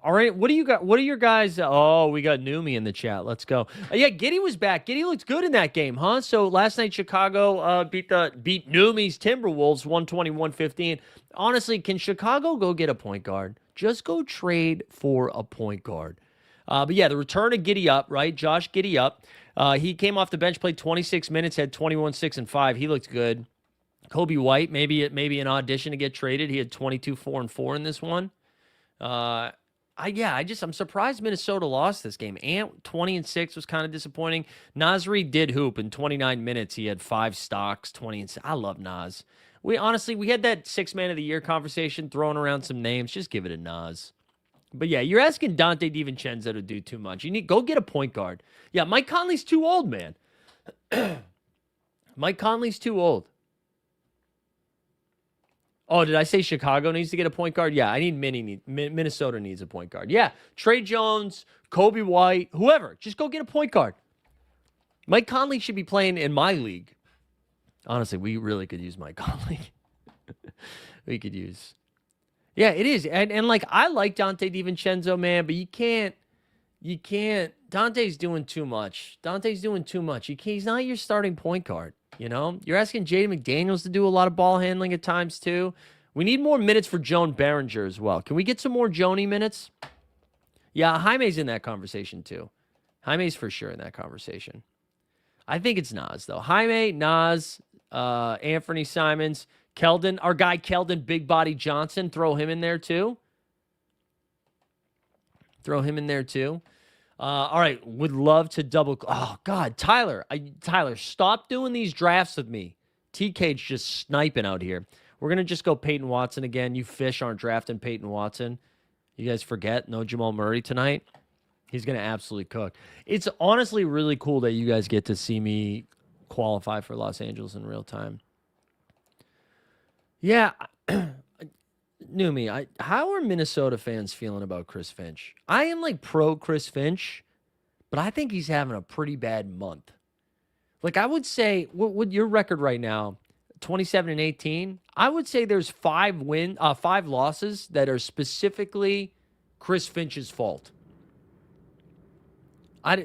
All right, what do you got? What are your guys? Oh, we got Numi in the chat. Let's go. Yeah, Giddey was back. Giddey looked good in that game, huh? So last night Chicago beat Numi's Timberwolves 120-115. Honestly, can Chicago go get a point guard? Just go trade for a point guard. But yeah, the return of Giddey up, right? Josh Giddey up. He came off the bench, played 26 minutes, had 21, 6, and 5. He looked good. Kobe White, maybe an audition to get traded. He had 22, 4, and 4 in this one. I'm surprised Minnesota lost this game. Ant 20 and 6 was kind of disappointing. Nasri did hoop in 29 minutes. He had 5 stocks, 20 and 6. I love Nas. We had that 6 man of the year conversation, throwing around some names. Just give it a Nas. But yeah, you're asking Dante DiVincenzo to do too much. You need go get a point guard. Yeah, Mike Conley's too old, man. Mike Conley's too old. Oh, did I say Chicago needs to get a point guard? Yeah, Minnesota needs a point guard. Yeah, Trey Jones, Kobe White, whoever. Just go get a point guard. Mike Conley should be playing in my league. Honestly, we really could use Mike Conley. We could use. Yeah, it is. And like I like Dante DiVincenzo, man, but you can't Dante's doing too much. Dante's doing too much. He's not your starting point guard. You know, you're asking Jaden McDaniels to do a lot of ball handling at times too. We need more minutes for Joan Behringer as well. Can we get some more Joni minutes? Yeah, Jaime's in that conversation too. Jaime's for sure in that conversation. I think it's Nas though. Jaime, Nas, Anthony Simons, Keldon, our guy Keldon, Big Body Johnson. Throw him in there too. All right, would love to double. Oh God, Tyler, stop doing these drafts with me. TK's just sniping out here. We're gonna just go Peyton Watson again. You fish aren't drafting Peyton Watson. You guys forget no Jamal Murray tonight. He's gonna absolutely cook. It's honestly really cool that you guys get to see me qualify for Los Angeles in real time. Yeah. Numi, how are Minnesota fans feeling about Chris Finch? I am like pro Chris Finch, but I think he's having a pretty bad month. Like I would say, what your record right now, 27-18? I would say there's 5 losses that are specifically Chris Finch's fault. I'll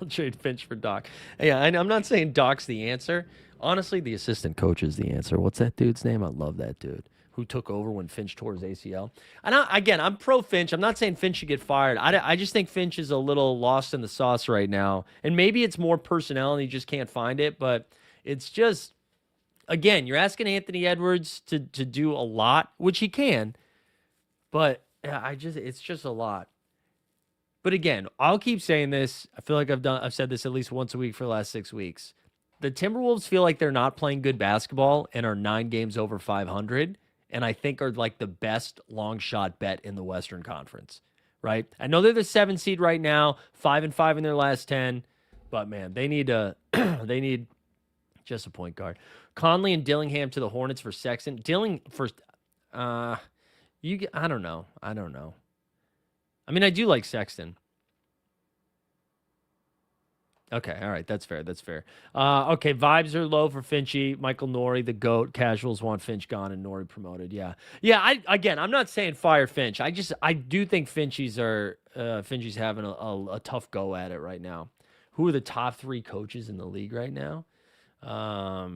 trade Finch for Doc. Yeah, I'm not saying Doc's the answer. Honestly, the assistant coach is the answer. What's that dude's name? I love that dude who took over when Finch tore his ACL. And I'm pro Finch. I'm not saying Finch should get fired. I just think Finch is a little lost in the sauce right now. And maybe it's more personnel and he just can't find it. But it's just, again, you're asking Anthony Edwards to do a lot, which he can. But it's just a lot. But again, I'll keep saying this. I feel like I've said this at least once a week for the last 6 weeks. The Timberwolves feel like they're not playing good basketball and are 9 games over 500. And I think are like the best long shot bet in the Western Conference, right? I know they're the 7 seed right now, 5-5 in their last 10, but man, they need just a point guard. Conley and Dillingham to the Hornets for Sexton. I don't know. I mean, I do like Sexton. Okay, all right, that's fair. Okay, vibes are low for Finchy. Michael Norrie, the GOAT. Casuals want Finch gone and Norrie promoted. Yeah. I'm not saying fire Finch. I do think Finchie's having a tough go at it right now. Who are the top 3 coaches in the league right now? I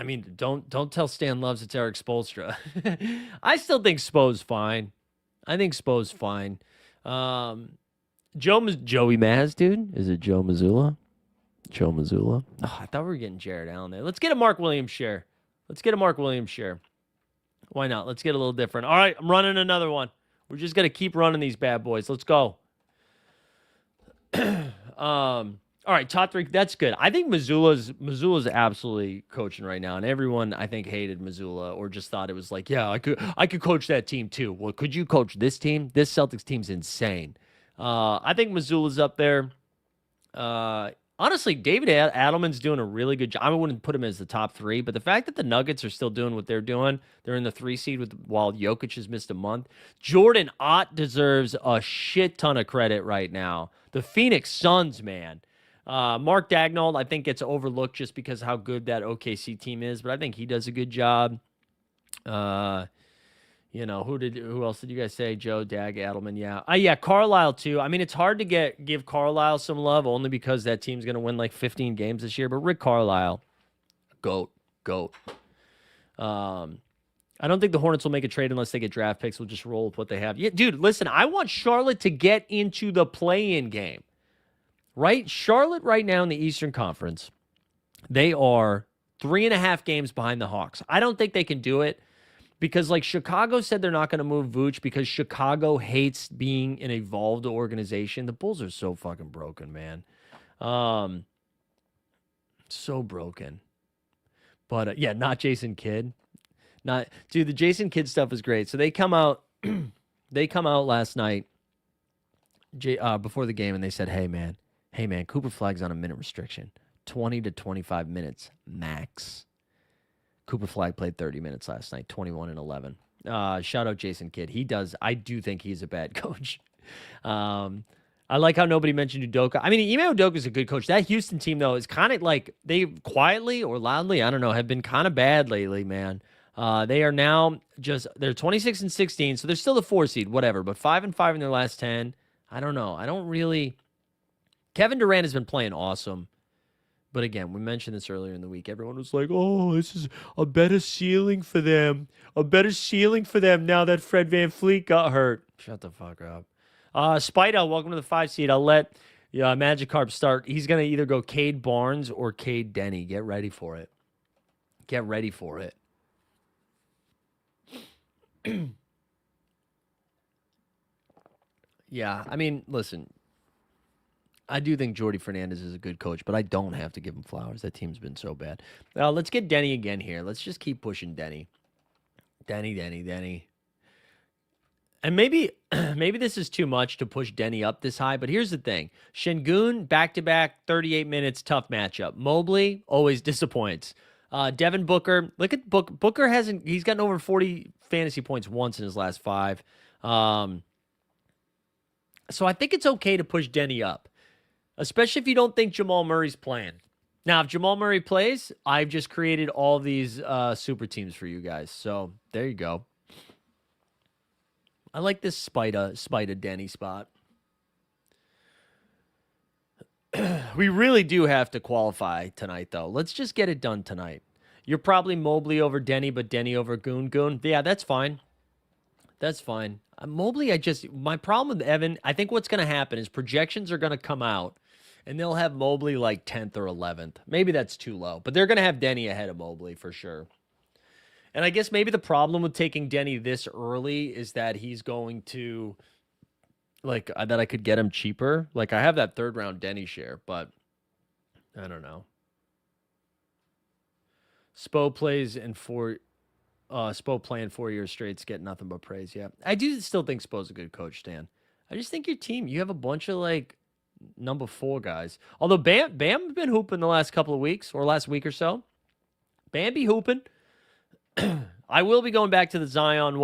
mean, don't tell Stan Loves it's Eric Spoelstra. I still think Spo's fine. Joey Maz, dude. Is it Joe Mazzulla? Oh, I thought we were getting Jared Allen there. Let's get a Mark Williams share. Why not? Let's get a little different. All right, I'm running another one. We're just going to keep running these bad boys. Let's go. All right, top 3. That's good. I think Missoula's absolutely coaching right now, and everyone I think hated Missoula or just thought it was like, yeah, I could coach that team too. Well, could you coach this team? This Celtics team's insane. I think Missoula's up there. Honestly, David Adelman's doing a really good job. I wouldn't put him as the top 3, but the fact that the Nuggets are still doing what they're doing, they're in the 3 seed while Jokic has missed a month. Jordan Ott deserves a shit ton of credit right now. The Phoenix Suns, man. Mark Dagnall, I think, gets overlooked just because of how good that OKC team is, but I think he does a good job. Who else did you guys say? Joe, Dag, Adelman, yeah. Yeah, Carlisle too. I mean, it's hard to give Carlisle some love only because that team's going to win like 15 games this year, but Rick Carlisle, GOAT. I don't think the Hornets will make a trade unless they get draft picks. We'll just roll with what they have. Yeah, dude, listen, I want Charlotte to get into the play-in game. Right? Charlotte right now in the Eastern Conference, they are 3.5 games behind the Hawks. I don't think they can do it because, like, Chicago said they're not going to move Vooch because Chicago hates being an evolved organization. The Bulls are so fucking broken, man. So broken. But, yeah, not Jason Kidd. Dude, the Jason Kidd stuff is great. So they come out last night before the game and they said, hey, man, Cooper Flagg's on a minute restriction. 20 to 25 minutes max. Cooper Flagg played 30 minutes last night, 21 and 11. Shout out Jason Kidd. I do think he's a bad coach. I like how nobody mentioned Udoka. I mean, Ime Udoka's a good coach. That Houston team, though, is kind of like they quietly or loudly, I don't know, have been kind of bad lately, man. They are now they're 26 and 16, so they're still the 4 seed, whatever, but 5-5 in their last 10. I don't know. I don't really. Kevin Durant has been playing awesome. But again, we mentioned this earlier in the week. Everyone was like, oh, this is a better ceiling for them. A better ceiling for them now that Fred VanVleet got hurt. Shut the fuck up. Spider, welcome to the 5 seed. I'll let Magikarp start. He's going to either go Cade Barnes or Cade Denny. Get ready for it. Get ready for it. Yeah, I mean, listen. I do think Jordy Fernandez is a good coach, but I don't have to give him flowers. That team's been so bad. Let's get Denny again here. Let's just keep pushing Denny. Denny. And maybe this is too much to push Denny up this high, but here's the thing. Şengün, back-to-back, 38 minutes, tough matchup. Mobley always disappoints. Devin Booker, look at Booker he's gotten over 40 fantasy points once in his last 5. So I think it's okay to push Denny up, especially if you don't think Jamal Murray's playing. Now, if Jamal Murray plays, I've just created all these super teams for you guys. So there you go. I like this Spider Denny spot. We really do have to qualify tonight, though. Let's just get it done tonight. You're probably Mobley over Denny, but Denny over Goon. Yeah, that's fine. That's fine. Mobley, my problem with Evan, I think what's going to happen is projections are going to come out, and they'll have Mobley like 10th or 11th. Maybe that's too low, but they're going to have Denny ahead of Mobley for sure. And I guess maybe the problem with taking Denny this early is that he's going to, that I could get him cheaper. Like, I have that 3rd round Denny share, but I don't know. Spo playing 4 years straight, get nothing but praise. Yeah, I do still think Spo's a good coach, Stan. I just think your team, you have a bunch of number 4 guys. Although Bam been hooping the last couple of weeks or last week or so. Bam be hooping. I will be going back to the Zion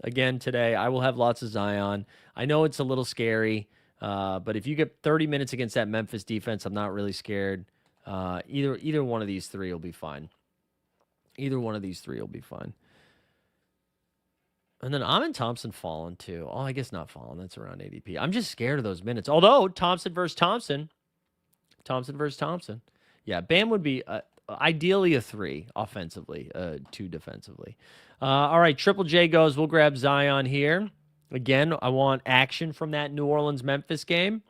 again today. I will have lots of Zion. I know it's a little scary, but if you get 30 minutes against that Memphis defense, I'm not really scared. Either one of these 3 will be fine. Either one of these 3 will be fine. And then Amin Thompson falling too. Oh, I guess not falling. That's around ADP. I'm just scared of those minutes. Although Thompson versus Thompson. Yeah, Bam would be ideally a 3 offensively, 2 defensively. All right, Triple J goes. We'll grab Zion here. Again, I want action from that New Orleans-Memphis game.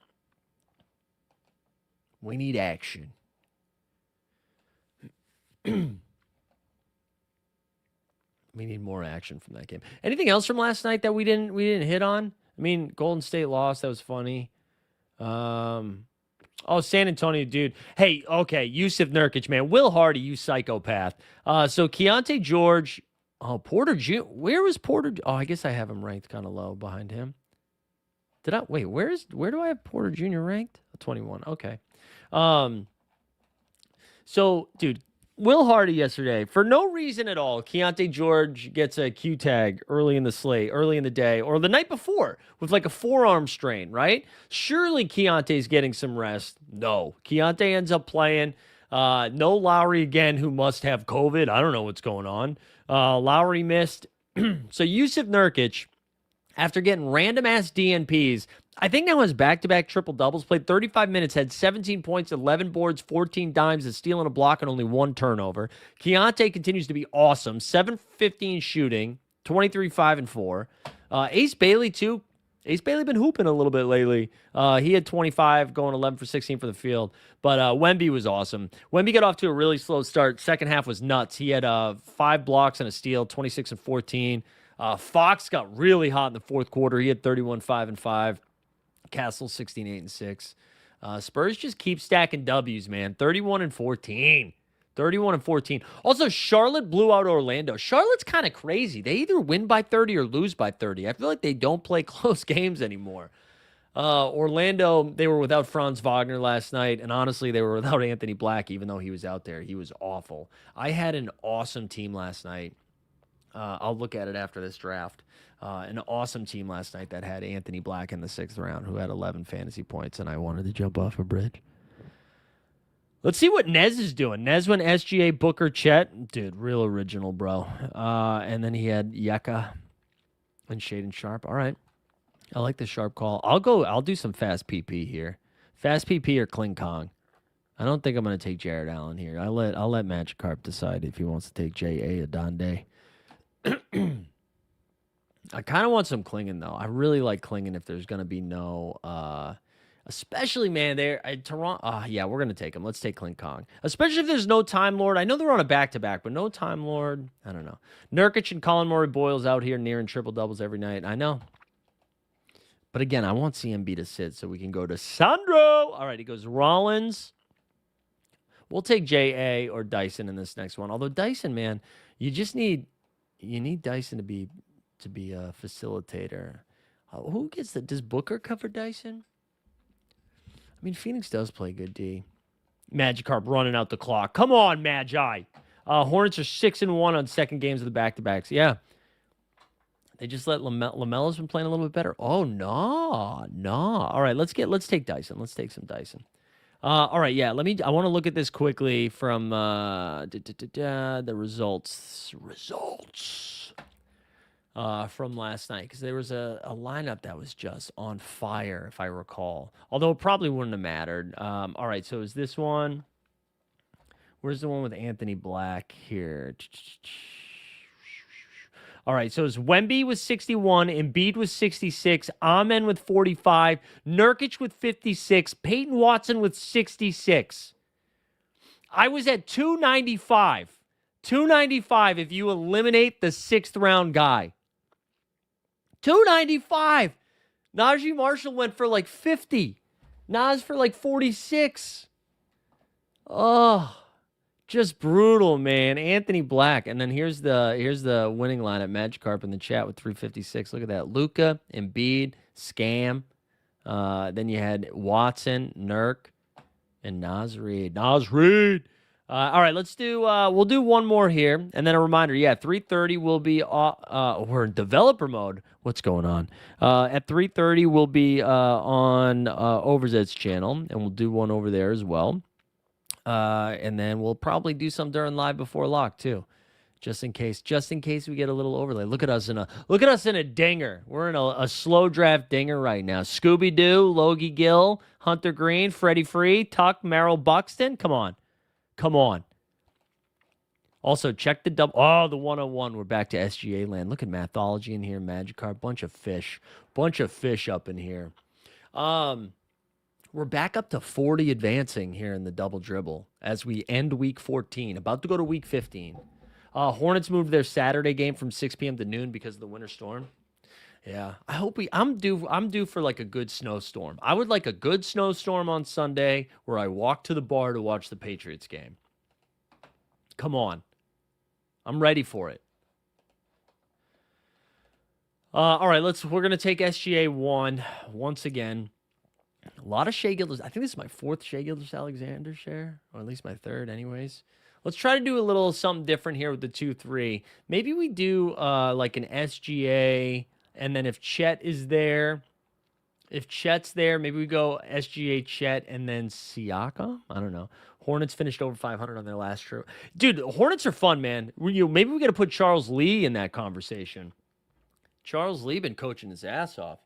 We need action. We need more action from that game. Anything else from last night that we didn't hit on? I mean, Golden State lost. That was funny. San Antonio, dude. Hey, okay, Yusuf Nurkic, man. Will Hardy, you psychopath. So Keontae George. Oh, Porter Jr. Where was Porter? Oh, I guess I have him ranked kind of low behind him. Wait, where do I have Porter Jr. ranked? 21. Okay. So, dude, Will Hardy yesterday, for no reason at all, Keontae George gets a Q tag early in the day, or the night before with a forearm strain, right? Surely Keontae's getting some rest. No. Keontae ends up playing. No Lowry again, who must have COVID. I don't know what's going on. Lowry missed. So Yusuf Nurkic, after getting random-ass DNPs, I think now has back-to-back triple-doubles, played 35 minutes, had 17 points, 11 boards, 14 dimes, a steal and a block, and only 1 turnover. Keontae continues to be awesome. 7-15 shooting, 23, 5, and 4. Ace Bailey, too. Ace Bailey been hooping a little bit lately. He had 25, going 11 for 16 for the field. But Wemby was awesome. Wemby got off to a really slow start. Second half was nuts. He had 5 blocks and a steal, 26 and 14. Fox got really hot in the fourth quarter. He had 31, 5, and 5. Castle 16, 8, and 6. Spurs just keep stacking W's, man. 31 and 14. 31 and 14. Also, Charlotte blew out Orlando. Charlotte's kind of crazy. They either win by 30 or lose by 30. I feel like they don't play close games anymore. Orlando, they were without Franz Wagner last night, and honestly, they were without Anthony Black, even though he was out there. He was awful. I had an awesome team last night. I'll look at it after this draft. An awesome team last night that had Anthony Black in the 6th round, who had 11 fantasy points, and I wanted to jump off a bridge. Let's see what Nez is doing. Nez went SGA, Booker, Chet. Dude, real original, bro. And then he had Yeka and Shaden Sharp. All right. I like the sharp call. I'll do some fast PP here. Fast PP or Kling Kong. I don't think I'm going to take Jared Allen here. I'll let Magikarp decide if he wants to take J.A. Adonde. I kind of want some Klingen, though. I really like Klingen if there's going to be no... especially, man, Toronto... yeah, we're going to take him. Let's take Kling Kong. Especially if there's no Time Lord. I know they're on a back-to-back, but no Time Lord. I don't know. Nurkic and Colin Murray Boyles out here nearing triple-doubles every night. I know. But again, I want CMB to sit so we can go to Sandro. All right, he goes Rollins. We'll take J.A. or Dyson in this next one. Although Dyson, man, you need Dyson to be a facilitator. Who gets that? Does Booker cover Dyson? I mean, Phoenix does play good D. Magikarp running out the clock. Come on, Magi. Hornets are 6-1 on second games of the back-to-backs. Yeah. They just let Lamelo's been playing a little bit better. Oh, no. All right, let's take Dyson. Let's take some Dyson. All right, yeah. I want to look at this quickly from the results from last night, because there was a lineup that was just on fire, if I recall. Although it probably wouldn't have mattered. All right, so is this one? Where's the one with Anthony Black here? All right, so it's Wemby with 61, Embiid with 66, Amen with 45, Nurkic with 56, Peyton Watson with 66. I was at 295. 295 if you eliminate the 6th round guy. 295. Najee Marshall went for like 50. Nas for like 46. Oh, just brutal, man. Anthony Black. And then here's the winning lineup. Magikarp in the chat with 356. Look at that. Luka, Embiid, Scam. Then you had Watson, Nurk, and Naz Reid. All right, we'll do one more here. And then a reminder, 3:30 will be, we're in developer mode. What's going on? At 3:30, we'll be on Overzet's channel, and we'll do one over there as well. And then we'll probably do some during live before lock too, just in case we get a little overlay. Look at us in a dinger. We're in a slow draft dinger right now. Scooby Doo, Logie Gill, Hunter Green, Freddie Free, Tuck, Merrill Buxton. Come on. Also, check the double. Oh, the 101. We're back to SGA land. Look at Mathology in here, Magikarp. Bunch of fish up in here. We're back up to 40 advancing here in the double dribble as we end week 14. About to go to week 15. Hornets moved their Saturday game from 6 p.m. to noon because of the winter storm. Yeah, I'm due for like a good snowstorm. I would like a good snowstorm on Sunday where I walk to the bar to watch the Patriots game. Come on. I'm ready for it. All right, we're going to take SGA 1 once again. A lot of Shea Gilders. I think this is my 4th Shea Gilders Alexander share, or at least my 3rd anyways. Let's try to do a little something different here with the 2-3. Maybe we do like an SGA, and then if Chet is there, if Chet's there, maybe we go SGA, Chet, and then Siakam. I don't know. Hornets finished over 500 on their last trip. Dude, Hornets are fun, man. Maybe we got to put Charles Lee in that conversation. Charles Lee been coaching his ass off.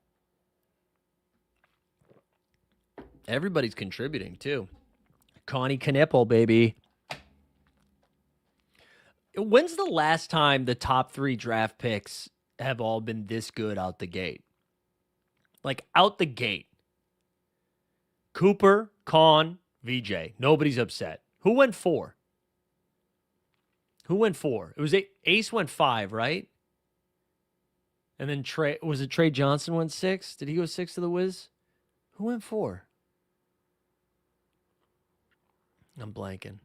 Everybody's contributing, too. Connie Knippel, baby. When's the last time the top 3 draft picks have all been this good out the gate? Like, out the gate. Cooper, Con, VJ. Nobody's upset. Who went 4? It was Ace went 5, right? And then Trey Johnson went 6? Did he go 6 to the Wiz? Who went 4? I'm blanking.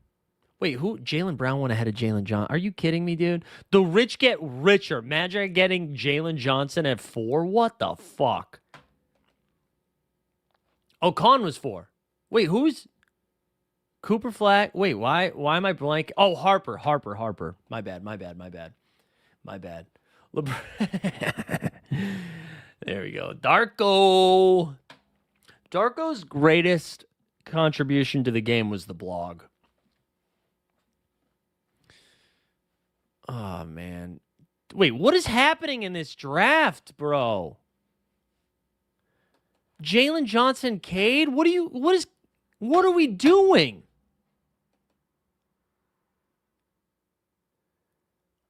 Wait, who? Jaylen Brown went ahead of Jalen Johnson. Are you kidding me, dude? The rich get richer. Magic getting Jalen Johnson at 4? What the fuck? Oh, Con was 4. Wait, who's Cooper Flag? Wait, why am I blank? Oh, Harper. My bad. There we go. Darko's greatest contribution to the game was the blog. Oh, man. Wait, what is happening in this draft, bro? Jalen Johnson, Cade? What are we doing?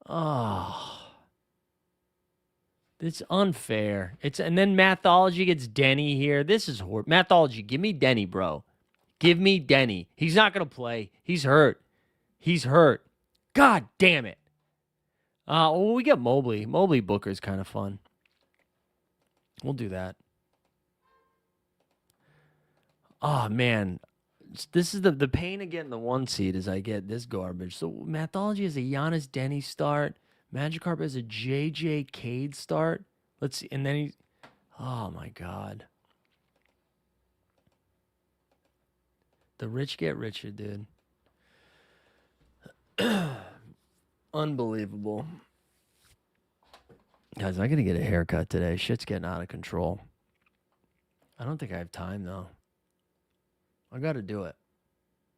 Oh. It's unfair. And then Mathology gets Denny here. This is horrible. Mathology, give me Denny, bro. Give me Denny. He's not going to play. He's hurt. God damn it. Well, we got Mobley. Mobley Booker's kind of fun. We'll do that. Oh, man. This is the pain of getting the 1 seed as I get this garbage. So Mathology has a Giannis Denny start. Magikarp has a JJ Cade start. Let's see. And then he's... Oh, my God. The rich get richer, dude. Unbelievable. Guys, I got to get a haircut today. Shit's getting out of control. I don't think I have time, though. I got to do it.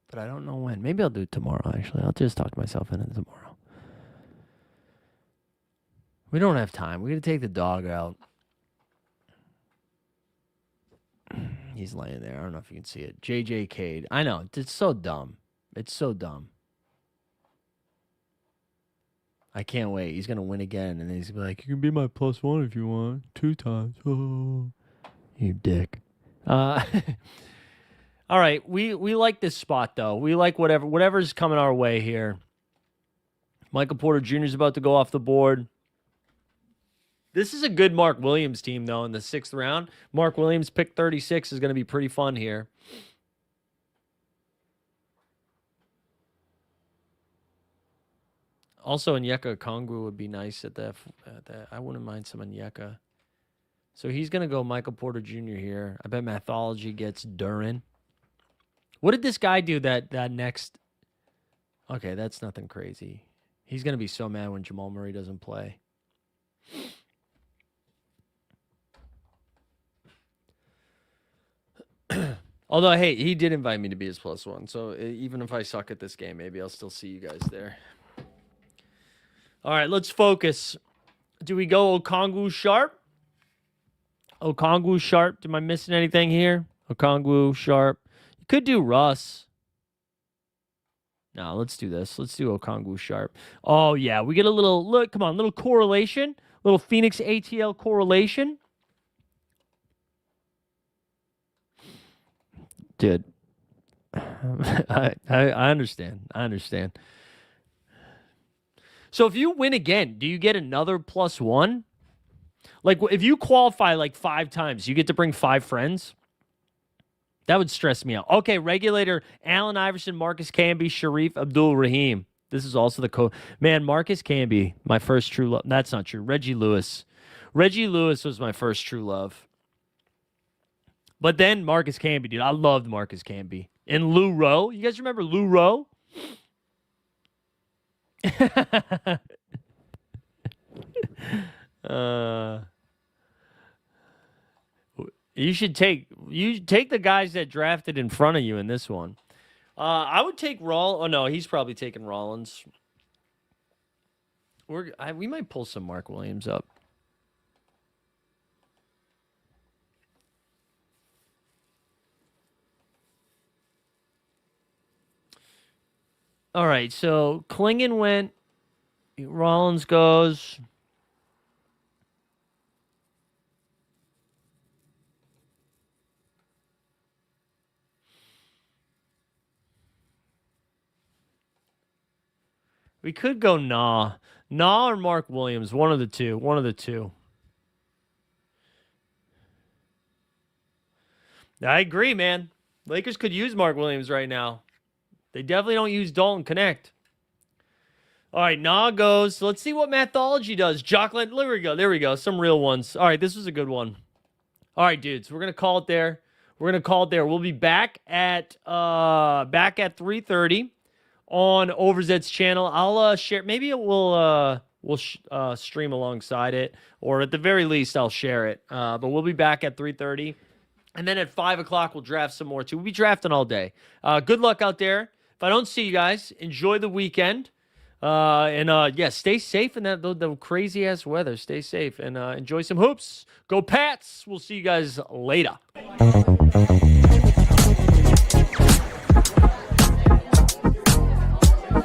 But I don't know when. Maybe I'll do it tomorrow, actually. I'll just talk to myself into it tomorrow. We don't have time. We got to take the dog out. He's laying there. I don't know if you can see it. JJ Cade. I know. It's so dumb. It's so dumb. I can't wait. He's going to win again. And then he's going to be like, you can be my +1 if you want. 2 times. Oh, you dick. All right. We like this spot, though. We like whatever's coming our way here. Michael Porter Jr. is about to go off the board. This is a good Mark Williams team, though, in the 6th round. Mark Williams, pick 36, is going to be pretty fun here. Also, Onyeka Okongwu would be nice at that. I wouldn't mind some Onyeka. So he's going to go Michael Porter Jr. here. I bet Mathology gets Duran. What did this guy do that next? Okay, that's nothing crazy. He's going to be so mad when Jamal Murray doesn't play. Although, hey, he did invite me to be his +1. So even if I suck at this game, maybe I'll still see you guys there. All right, let's focus. Do we go Okongwu Sharp? Okongwu Sharp. Am I missing anything here? Okongwu Sharp. You could do Russ. No, let's do this. Let's do Okongwu Sharp. Oh, yeah. We get a little, come on, little correlation. Little Phoenix ATL correlation. Dude, I understand. I understand. So if you win again, do you get another +1? Like, if you qualify like 5 times, you get to bring 5 friends? That would stress me out. Okay, regulator, Allen Iverson, Marcus Camby, Sharif Abdul-Rahim. This is also the Man, Marcus Camby, my first true love. That's not true. Reggie Lewis. Reggie Lewis was my first true love. But then Marcus Camby, dude. I loved Marcus Camby. And Lou Rowe. You guys remember Lou Rowe? You take the guys that drafted in front of you in this one. I would take Rollins. Oh no, he's probably taking Rollins. We might pull some Mark Williams up. All right, so Klingon went. Rollins goes. We could go Nah or Mark Williams. One of the two. I agree, man. Lakers could use Mark Williams right now. They definitely don't use Dalton Connect. All right, Nah goes. Let's see what Mathology does. Jocelyn, there we go. Some real ones. All right, this was a good one. All right, dudes, we're going to call it there. We'll be back at 3:30 on Overzet's channel. I'll share. Maybe we'll stream alongside it, or at the very least, I'll share it. But we'll be back at 3:30. And then at 5 o'clock, we'll draft some more, too. We'll be drafting all day. Good luck out there. If I don't see you guys, enjoy the weekend. Yeah, stay safe in that the crazy ass weather. Stay safe and enjoy some hoops. Go Pats. We'll see you guys later.